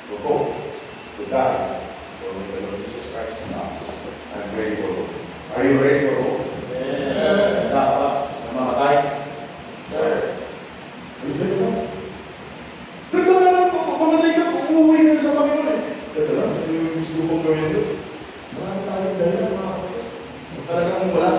Speaker 1: To go. To die. For the Lord Jesus Christ and us. I am ready for go. Are you ready for go? Yes. Dapat na mamatay? Sir. Hindi mo. Dito na lang po. Pamatay ka. Umuwi ka sa Panginoon eh. Dito lang. Yung gusto kong gawin yun. Marami tayong dahil mga kapatid. Talagang wala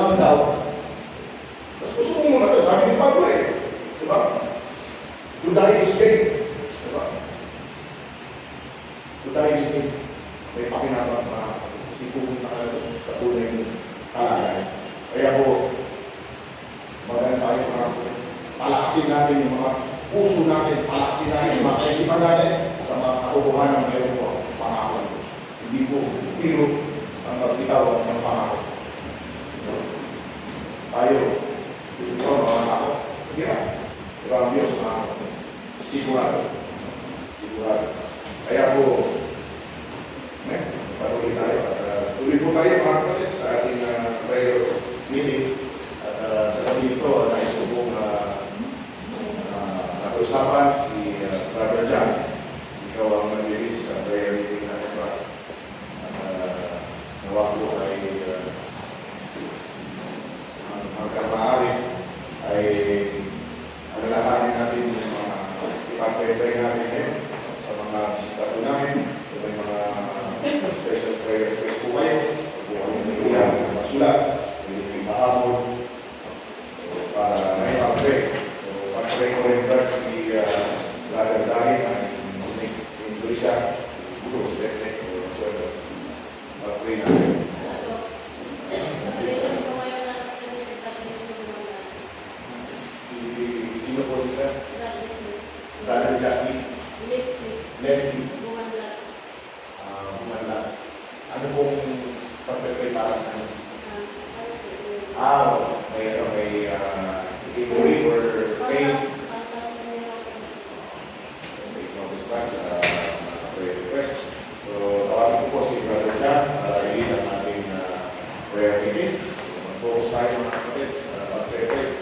Speaker 1: natin yung mga puso natin, palaksin natin, yung mga kaisipan natin sa mga katubuhan ng meron po pangako ng Diyos. Hindi po tiro ang magbitaw ng pangako. Tayo, ito mga ako, kira. Pero ang Diyos, sigurado. Sigurado. Kaya po, patuloy tayo. At tuloy po tayo mga kapatid sa ating prayer meeting. At sa gabi ito, nais ko pong nakiusapan si Brother John. Ikaw ang nag-lead sa prayer meeting natin ba? Nawag ko ay hanggang maaari ay alalahanin natin yung mga ipag-pray natin ngayon sa mga bisita po namin. Kung may mga special prayer request po kayo, kung ano yung nagiging ng masulat, yung mahamon, para may pag-pray. So, pag-pray ko rin ba si Brother Dali na yung Luisa, Guru, Sete, pag-pray natin. Sino po siya? Brother Jasmine? Leslie. Bumanla. Ano pong pag-pray para sa kanya? May injury or pain? May no-describe sa prayer request. So, tawagin ko po si Brother John para i-lead ang ating prayer meeting. So, mag-focus tayo mga kapatid sa pag-pray.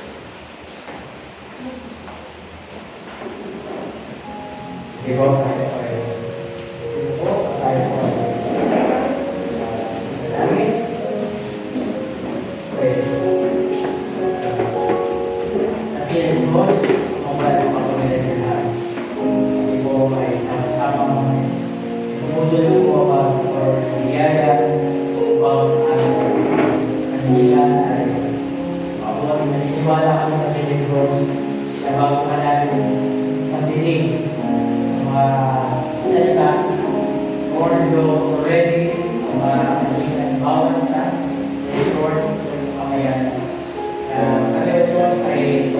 Speaker 2: Sige po, tayo po. Diyos, mabalang kapagala sa lahat. Hindi po ay sama-sama tumutulong po ako sa pagkakiyaya upang kaniligan ay mabuhat. Naniniwala kami kami ng Diyos na bago ka natin sa tinig ng mga salita or already ang mga kaniligan bawat sa Lord ng kamayan. Kami ang Diyos ay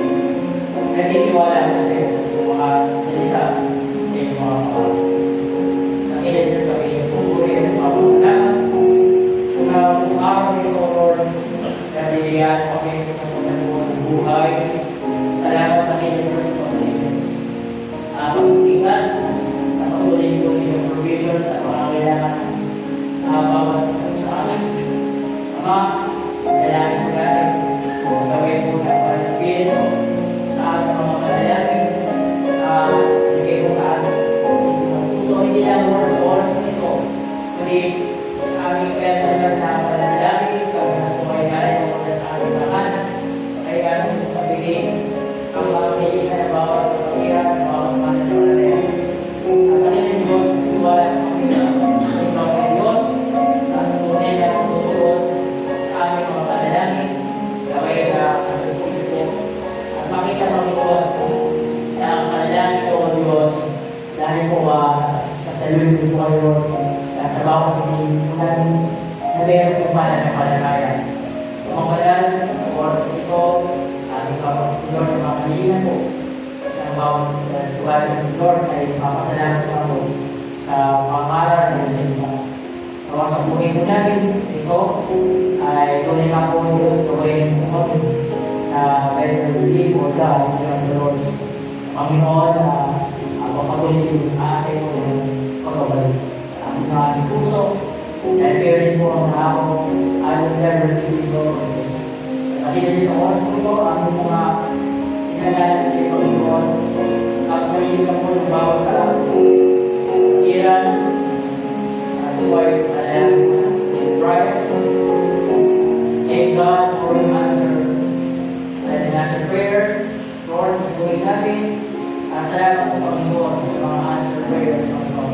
Speaker 2: naniniwala ko sa iyo sa mga salita sa iyong mga pangako. Nakikinig kami yung pupuri at papasalamat sa buong araw nito, Lord, na binigyan kami ng buhay. Salamat nakikinig sa pagkakinig. Pagkutigan sa patuloy-tuloy ng provision sa mga kailangan bawat isa sa amin. Ama, kailangan ko natin kung gawin mo ng mga Espiritu sa aming mga panalangin, ilagay mo sa aming isang puso, hindi lang mo sa oras nito, kundi sa aming personal na panalangin, kami na tumayarin mo na sa aming tahanan, kaya amin mo sa piling, ang mga pilihan na bawat kapatiran, ang bawat panalangin. Ang kanilang Diyos, tuwala kami na ikaw ay Diyos, ang tunay na tutulong sa aming mga panalangin, gawin na ang pagpulito at makita Panginoon na ang panalangin ko ang Diyos dahil po kasaluhin ko kayo sa bawat hindi po namin na meron po pala ng panalangin. Tumapalan sa oras ito, ating kapatulor ng mga kanina po ng bawat sugat ng Lord ay mapasalamat ako sa pangaral ng Sinta. Kawa sa buhay po namin, ito ay tunay na po ng Diyos gawin mo na better believe or die in the Lord's Panginoon na pagpatuloy yung ating pagbabalik. Kasi ng ating puso, dahil meron po ang ako, I will never leave you Lord. Nakita sa oras po ito, ang mga inagalan sa Panginoon, at pagpatuloy na po ng bawat iran, at huwag alam in prayer. Thank God for the answer prayers. Lord, sa buhay namin, salamat po Panginoon sa mga answer prayers, Panginoon.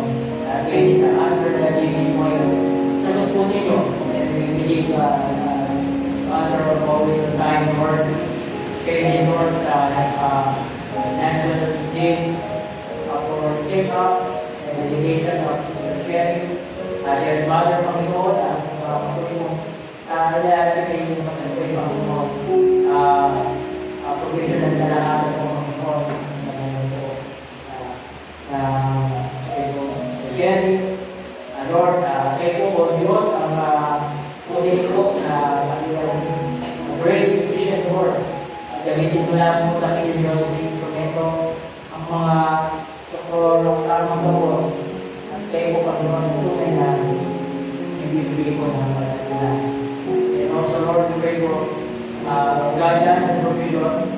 Speaker 2: At yun isang answer na nagiging mo yung sagot po ninyo. And we believe answer of always on time, Lord. Kayo din, Lord, sa national days for check-up and dedication of Sister Cherry. Dear Mother, Panginoon, ang patuloy mo. Nalalagay kayo yung patuloy, Panginoon. Provision ng kalakasan mo, Panginoon. gamitin mo lang po kami ng Diyos sa instrumento ang mga doktor ng tamang gamot at kayo po Panginoon tunay na ibibigay ko ng pagkakila. And also Lord, we pray for guidance and provision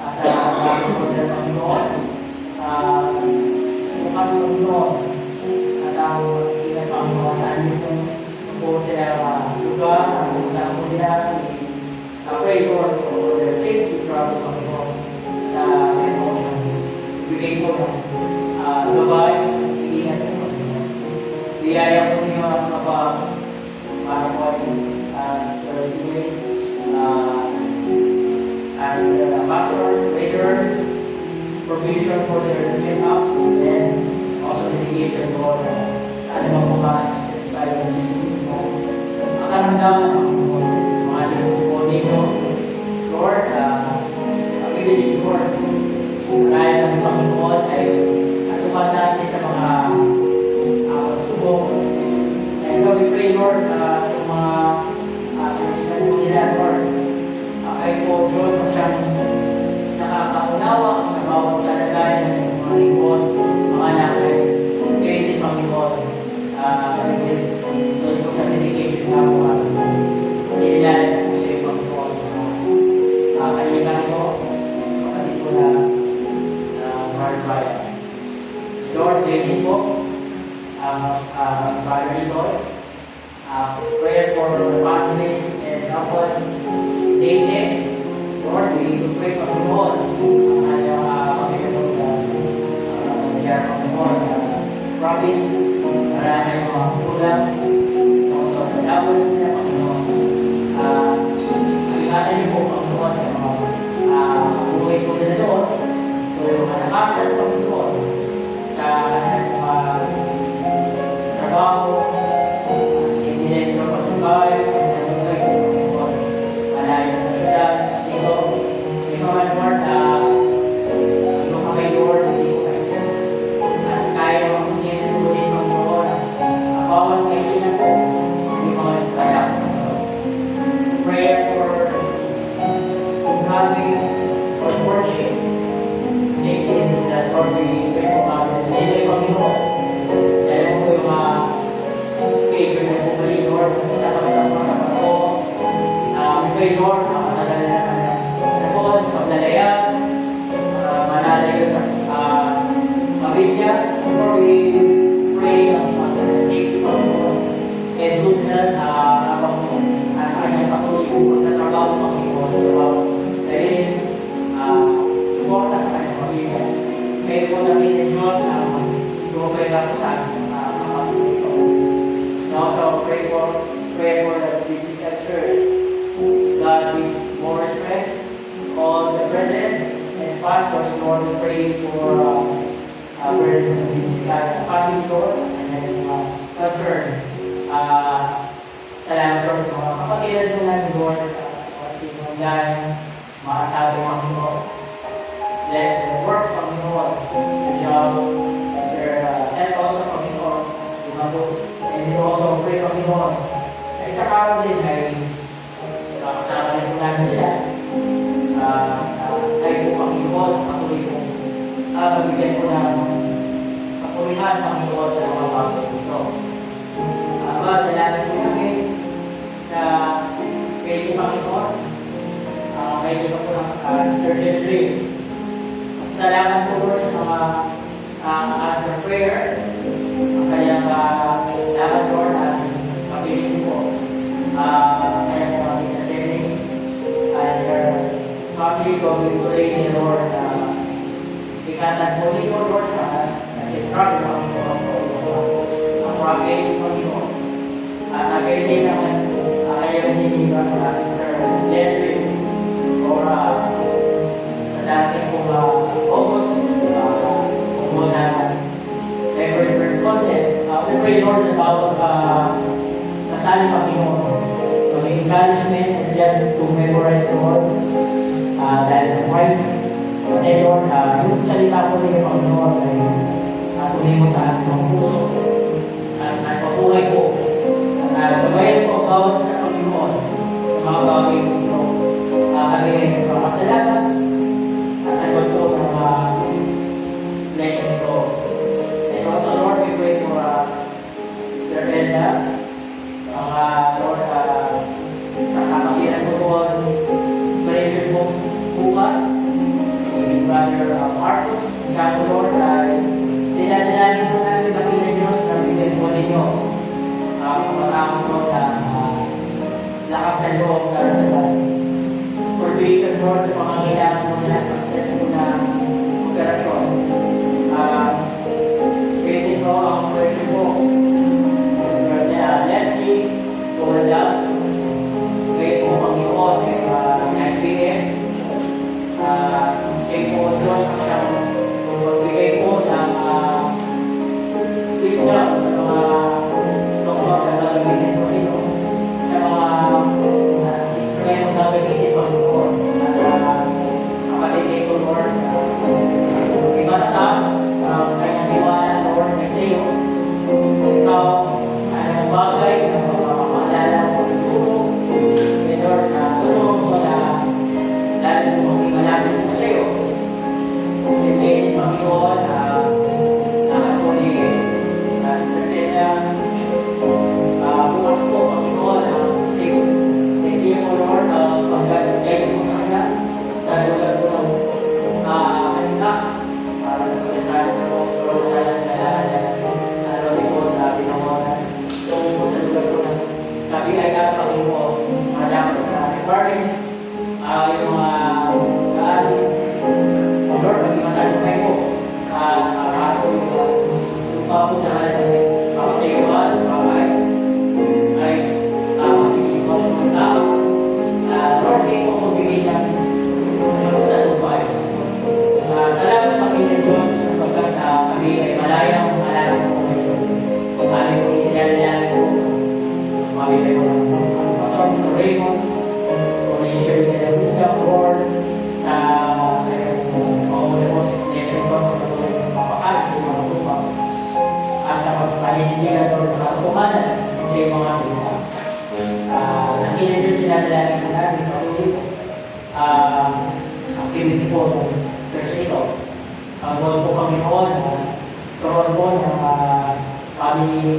Speaker 2: sa mga po ng Panginoon. Bukas Panginoon at ang ingat Panginoon saan nyo po sila lugar, ang lugar po nila. Pray Lord for their safety throughout Panginoon na emotion. Bigay ko ng gabay, ingat ng Panginoon. Biyaya po ninyo ang mga para po ay as a pastor, later, provision for their gym-ups, and then also dedication for sa anumang mga specified na discipline mo. Makaramdaman ang mga limupo ninyo, Lord, pagpili Lord, maraya ng Panginoon ay atupan natin sa mga subok. And Lord, we pray, Lord, yung mga kaibigan mo nila, Lord, kayo po, Diyos, na siyang nakakaunawa sa bawat kalagayan ng mga lingkod, mga anak ay kayo din, Panginoon. Doon po sa medication na po, nilalaman po sa iyo, Panginoon. Kailangan ko, kapatid ko na Marvaya. Lord, din po, Father Lord, prayer for families and couples daily. Lord, we need to pray Panginoon ang Panginoon Panginoon sa province, marami mga kulang, also the levels na Panginoon. Ingatan niyo po Panginoon sa mga buhay po nila doon, ito yung malakasan Panginoon sa kanilang mga trabaho, sa hindi nila pagkakay, sa kanilang buhay po Panginoon, malayo sa syudad, dito, may mga Lord na yung kamay Lord, hindi ko kaisip, at kaya makikita po din Panginoon, bawat kaibigan po, hindi mga kaya prayer for having for worship, saying that Lord, we pray po natin, nilay Panginoon, dahil po yung mga schedule na po mali, Lord, sa pagsama sa pato, we pray, Lord, matagal na kami ng sa paglalaya, manalayo sa pamilya, Lord, we pray ang safety Panginoon, and good na habang sa kanyang patuloy po pagtatrabaho Panginoon sa bawat dahil suporta sa kanyang pamilya. Ngayon po namin ng Diyos na lumapayla po sa amin mga patuloy po. And also pray for the Baptist Church. God give more strength all the brethren and pastors, Lord, we pray for brethren of the family, Lord, and then concern. Salamat Lord sa mga kapatiran po namin, Lord, at sinundan, mga tao, Panginoon. Bless their works, Panginoon, their job, and their health also, Panginoon. And also pray, Panginoon, ay sa karoon din ay kasama rin po namin sila. Kayo po, Panginoon, patuloy po. Mabigyan po ng kapulihan, Panginoon, sa mga bagay dito. Dalangin po namin na kayo Panginoon, kayo po ng Sister Desiree. Salamat po Lord sa mga ask for prayer, ang kanyang laban Lord at pabilin po. Kaya po kami na sharing and your family ko, we pray the Lord ikatan po ninyo Lord sa kasi travel Panginoon ang promise Panginoon. Kayo din naman, kayo din yung Sister Leslie or sa dating kong August, kung muna every first contest, we pray Lord sa bawat kasali Panginoon, mag-encouragement and just to memorize the Lord dahil sa Christ. Then Lord, yung salita po niyo Panginoon ay tuloy mo sa ating mga puso at pabuhay po. Gabayan po bawat sa Panginoon sa mga bagay po ito. Kami ay nagpapasalamat sa sagot po ng mga lesson ko. And also, Lord, we pray for Sister Elda, mga Lord, sa kamagitan ko po, graduate po bukas, si Brother Marcos, kaya po Lord, ay dinadalangin po namin Panginoon Diyos na bigyan po ninyo kamatama po ng lakas ng loob na provision Lord sa pangangailangan mo na successful na operasyon. Pwede po ang operasyon po. Leslie, Florida, pwede po Panginoon, 9 p.m. Pwede po Diyos ang siyang magbigay po ng wisdom sa mga doktor na gagamitin po nito, sa mga instrumento na gagamitin po Lord, sa kapatid ko Lord, ibatatang kanyang iwanan Lord kasi ikaw sa anong bagay na mapapaalala mo ng turo, Lord, na tulong mo na lalo mo maging malapit po sa iyo. Hindi, Panginoon, lahat po ni Sister Tena, bukas po, Panginoon, hindi mo, Lord, pag-guide mo sa kanya, sa lugar po ng kanina, para sa pagkakas na po, Lord, na Lord, po sa Pinomonan, doon po sa lugar po ng sabi ay Panginoon, dapat na regardless, yung mga kaasis, Lord, mag-imatay po kayo. Ako yung papuntahan ng kapatayuan, ay magiging po ng tao. Lord, kayo po magbigay ng talumpay. Salamat Panginoon Diyos sapagkat kami ay malayang alam po kayo. Kami po itinalayan po. Kami po ng pasok sa Raymond. Kung na-share nila ng wisdom, Lord, sa sa pagpapalindigan o sa katumanan sa iyong mga salita. Nakita Diyos dinadalangin na namin patuloy po. Activity po ng church ito. Ang goal po Panginoon, karoon po ng kami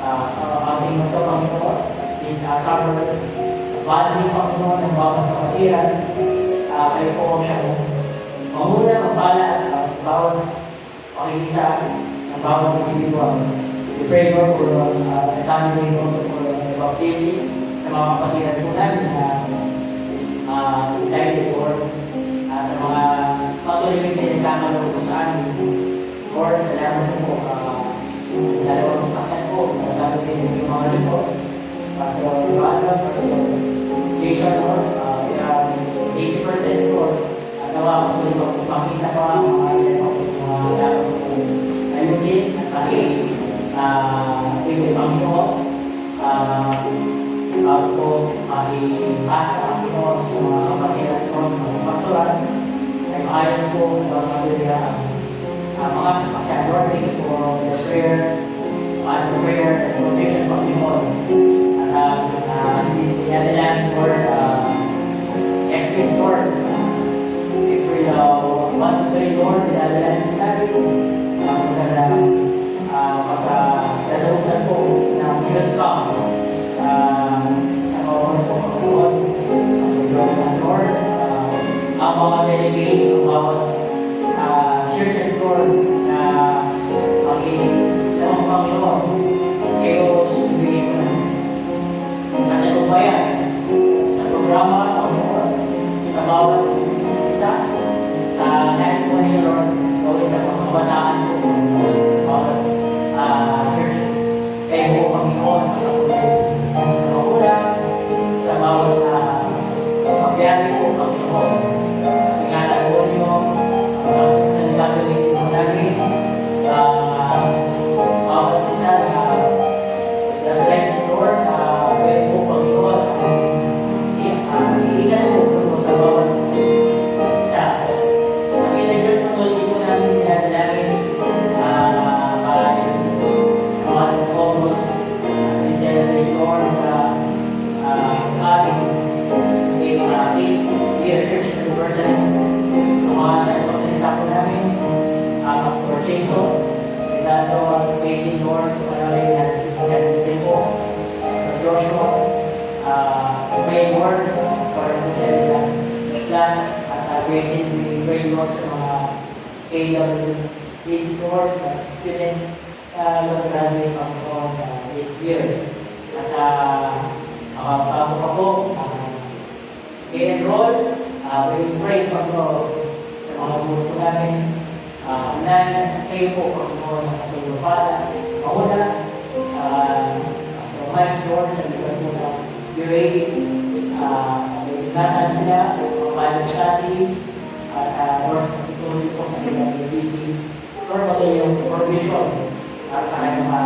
Speaker 2: ang tingin ito Panginoon is summer bonding Panginoon ng bawat kapatiran. Kayo po siyang mamuna, magpala at bawat pakikisa ng bawat individual. We pray Lord for the families also for the baptism sa mga kapatiran po namin na excited Lord sa mga patuloy na pinagkakalaro po sa amin. Lord, salamat po dalawang sasakyan po na gagawin yung mga lito. Pastor Ivana, Pastor Jason Lord, 80% Lord, at nawa po makita pa ang mga ilan po mga dapat po ayusin at pwede Panginoon po asa ang Panginoon sa mga kapatiran ko sa mga pastoran ay maayos po mga sasakyan. Lord, thank you for your prayers, as a prayer and provision Panginoon at dinadalangin Lord exit Lord April 1 to 3 Lord dinadalangin namin magdadalusan po ng minute count sa kawalan po Panginoon sa Lord ng Lord ang mga delegates ng bawat churches Lord na ang Panginoon kayo sumili ko ng katagumpayan sa programa Panginoon sa bawat isa sa next morning Lord gawin sa mga kabataan po bawat church kayo po Panginoon magulang sa bawat pagbiyahe po Panginoon ingatan po niyo ang susunod na gagawin po namin bawat isa na nag-drive Lord pwede po Panginoon iigan po sa bawat isa. Panginoon Diyos na tuloy po namin dinadalangin para August as we celebrate Lord sa ating 8th year church anniversary. Ang mga nagpasalita po namin, Pastor Jason, Renato, Baby Lord, sa panalay na nagtitin po, sa Joshua, May Lord, para po siya nila Islam, at waiting we pray Lord sa mga KWBC Lord, student, Lord, graduate Panginoon this year. At sa mga bago pa po, i-enroll, we pray Panginoon sa mga guru po namin, na kayo po Panginoon ng katulong para mauna, Pastor Mike Lord, sa likod po ng UAE, ingatan sila, Bible study, at Lord, ituloy po sa kanilang UBC. Lord, patuloy yung provision sa kanyang mga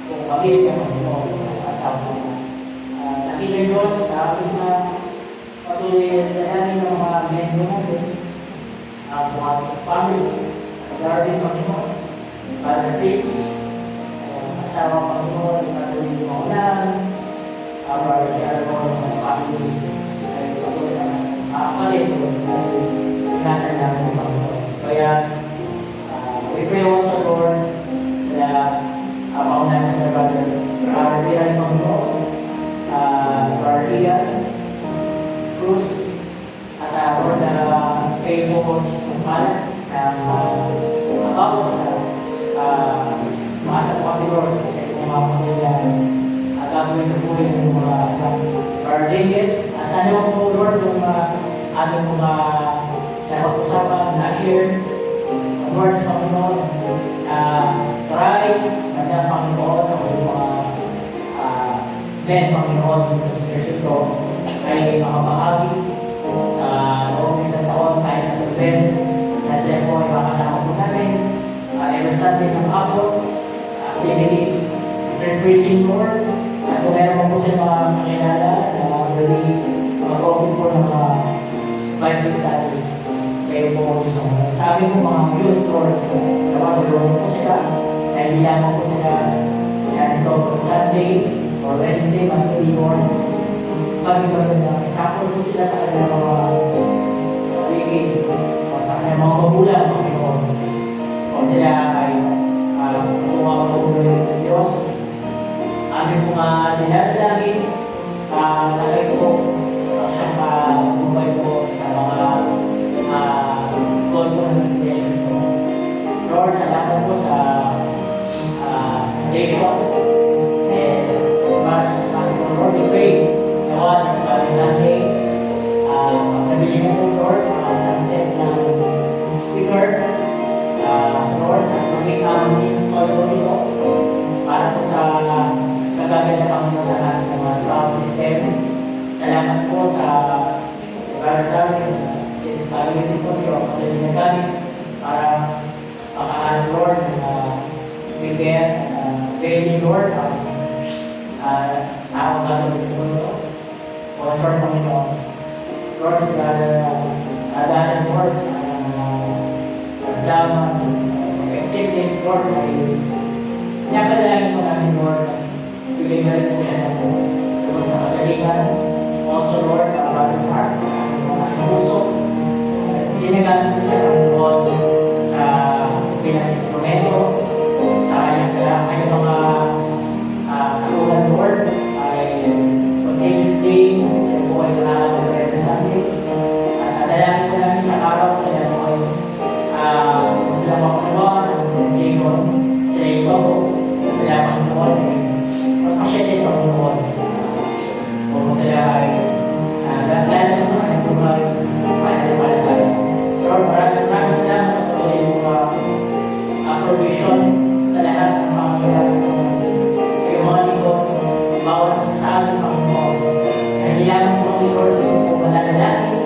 Speaker 2: kung pamilya, Panginoon, sa asawa mo. Nakita Diyos, aking patuloy na namin ng mga membro natin, mga sa family, Darwin, Panginoon, Father Chris, asawa Panginoon, patuloy yung mga ulan, Brother Jargon, mga family, ay patuloy na makapalit po, ingatan namin ng Panginoon. Kaya, we pray also, Lord, sa paunahan sa Brother Diran, Panginoon, Brother Ian, Cruz, at Lord, kayo po ng panat, ng bawat sa mga sa Panginoon sa itong mga pamilya at gagawin sa buhay ng mga Brother David. At ano po, Lord, yung aming mga napag-usapan, na-share, words, Panginoon, rise, ng Panginoon, o yung mga men, Panginoon, dito sa Mexico, ay makabahagi sa loob ng isang taon kahit na beses na sila po ay makasama po namin every Sunday ng hapon, activity, street preaching Lord, at kung meron po sila mga kakilala na really mag-open po ng mga Bible study, kayo po gusto mo. Sabi po mga youth Lord, na matulungan po sila, na hindi lamang po sila na ito Sunday or Wednesday, Monday, Lord, pag-ibig na example po sila sa kanilang mga paligid o sa kanilang mga magulang, Panginoon. O sila ay magulang ng Diyos. Aming mga dinadalangin na kayo po siyang bumay po sa mga goal po ng intention po. Lord, salamat po sa nation and as much as possible, Lord, we pray nawa this Sunday, nabili mo po, Lord, sunset ng speaker, Lord, at maging install po nito para po sa kagagal na Panginoon natin ng mga sound system. Salamat po sa Brother Darwin, pagawin po niyo ang patuloy na gamit para makahan, Lord, speaker, daily, Lord, ang gagawin po nito. Sponsor Panginoon. Lord, sa Brother Lord, sa reklama, mag-escape, Lord, ay pinapadalangin po namin, Lord, bigay po siya na po sa kagalingan. Also, Lord, Brother Mark, sa mga puso, ginagamit po siya Panginoon sa bilang instrumento, sa kanyang mga katulad, Lord, ay Wednesday, sa buhay na every Sunday. At dalangin ko namin sa araw sila mo ay sila makakuha ng sensation, sila ito, sila Panginoon, magpasya din Panginoon. Kung sila ay lalala sa kanyang buhay, palagay. Lord, maraming salamat sa patuloy ng mga provision sa lahat ng mga kailangan kayo mga lingkod, bawat sa amin, Panginoon. Hindi lamang po ni Lord kung mananalangin,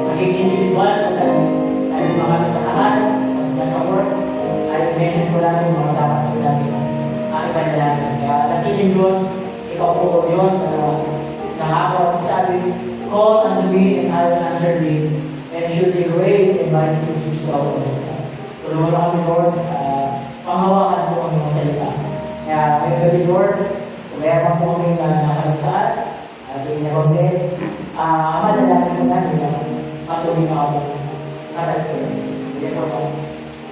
Speaker 2: maging individual po sa mga sa kahanan, o sa work, ay message ko lang yung mga dapat po namin aking panalangin. Kaya natin Diyos, ikaw po o Diyos na nangako at sabi, call unto me and I will answer thee, and should be great and mighty things which thou knowest not. Tulungan kami, Lord, panghawakan po ang mga salita. Kaya every Lord, kung mayroon po kami na nakalimutan, at inabagay, madalangin po namin na patuloy patuloy na ako katat ko. Hindi ko mo,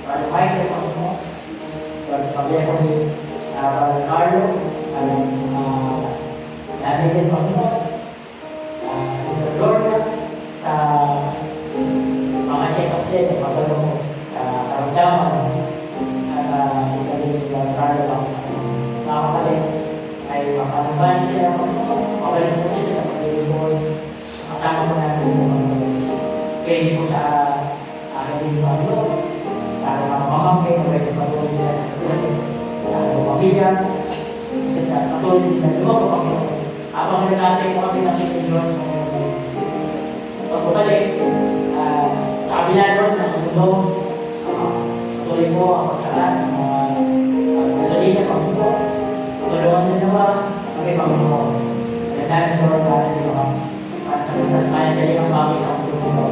Speaker 2: para kahit ito mo, pagkakaya ko ni Carlo, nandito pa mo, Sister Gloria, sa mga check-ups din, pagkakaya mo sa karamdaman, at isa din yung Carlo lang sa mga kapatid, ay makatambanin sila ako, mabalik po sila sa pag-ibig kasama ko natin yung pwede ko sa akin din Panginoon, sa aking mga pamangkin, pwede patuloy sila sa pagkakas, sa aking pamilya, kasi patuloy din na lumago Panginoon. Habang natin kung kami nakita ng Diyos pagbabalik, sa kabila doon ng mundo, patuloy po ang pagkakas ng mga gasolina Panginoon. Tulungan nyo naman kami Panginoon. Gandaan mo na hindi mo sa panadali ang bagay sa mundo nito.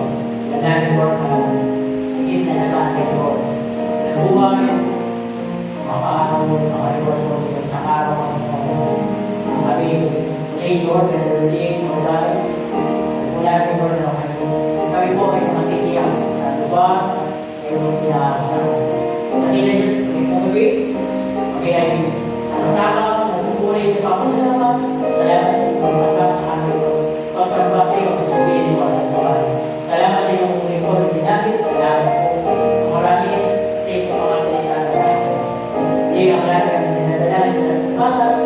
Speaker 2: Gandaan mo na higit na nabahagay mo. Nabuhay, makaaraw mo, makaribot mo sa araw ng Panginoon. Ang kami, lay Lord, and lay or die. Mula kami Lord na kami po ay nakatikiyak sa lugar, mayroon pinakasawa. Nakila Diyos, kami po gabi, kami ay sama-sama, nagpupuri, nagpapasalamat. Salamat sa iyong pagkakap sa aming pagsamba sa iyo sa Espiritu at Tuhan. Salamat sa iyong report ginamit. Salamat po. Marami sa iyong mga salita na hindi ang lahat ang dinadala ng nasukatan